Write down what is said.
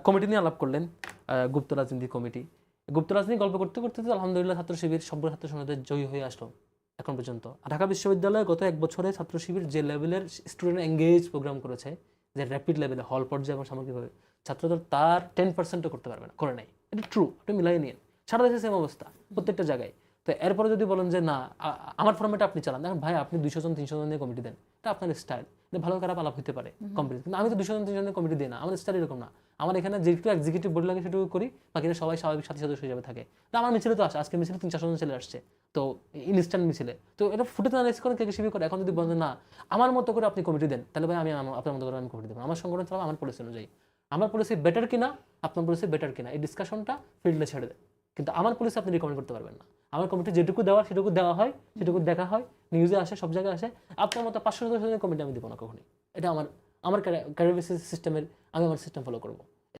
Committee নিয়ে আলাপ করলেন, গুপ্ত রাজনীতি কমিটি। গুপ্ত রাজনীতি গল্প করতে করতে তো আলহামদুলিল্লাহ ছাত্র শিবির সভ্য ছাত্র সমাজের জয়ী হয়ে আসলো এখন পর্যন্ত। ঢাকা বিশ্ববিদ্যালয়ে গত 1 বছরে ছাত্র শিবির যে লেভেলের স্টুডেন্ট এঙ্গেজ প্রোগ্রাম করেছে, যে র্যাপিড লেভেলে হল পর্যায়ে এবং সামগ্রিকভাবে, ছাত্রদের তার 10%ও করতে পারবে না, করে নাই। এটা ট্রু, আপনি মিলাই নিন। সারা দেশে সেম অবস্থা প্রত্যেকটা জায়গায়। তো এরপরে যদি বলেন যে না আমার ফর্মেটে আপনি চালান, দেখেন ভাই আপনি 200 জন 300 জন নিয়ে কমিটি দেন, এটা আপনার স্টাইল, ভালো খারাপ আলাপ হতে পারে কমিটি, কিন্তু আমি তো 200 জন 300 জনের কমিটি দিই না, আমার স্টাইল এরকম না। আমার এখানে যেটুকু এক্সিকিউটিভ বডি লাগে সেটুকু করি, বাকিরা সবাই স্বাভাবিক সাথী সদস্য হিসেবে থাকে। তো আমার মিছিলে তো আসে, আজকে মিছিলে 300-400 জন ছেলে আসছে, তো ইনস্ট্যান্ট মিছিলে তো এটা ফুটে অ্যানালাইজ করেন কে শিবির করে। এখন যদি বলেন না আমার মতো করে আপনি কমিটি দেন, তাহলে ভাই আমি আপনার মতো করে আমি কমিটি দেবো, আমার সংগঠন চালাবো আমার পলিসি অনুযায়ী। আমার পলিসি বেটার কিনা, আপনার পলিসি বেটার কিনা, এই ডিসকাশনটা ফিল্ডে ছেড়ে দেন, কিন্তু আমার পলিসি আপনি রিকমেন্ড করতে পারবেন না। আমার কমিটি যেটুকু দেওয়ার সেটুকু দেওয়া হয়, সেটুকু দেখা হয়, নিউজে আসে, সব জায়গায় আসে। আপনার মতো 500 সদস্যের কমিটি আমি দিব না কখনই। এটা আমার ক্যারিয়ার বেসিস সিস্টেমের, আমি আমার সিস্টেম ফলো করবো।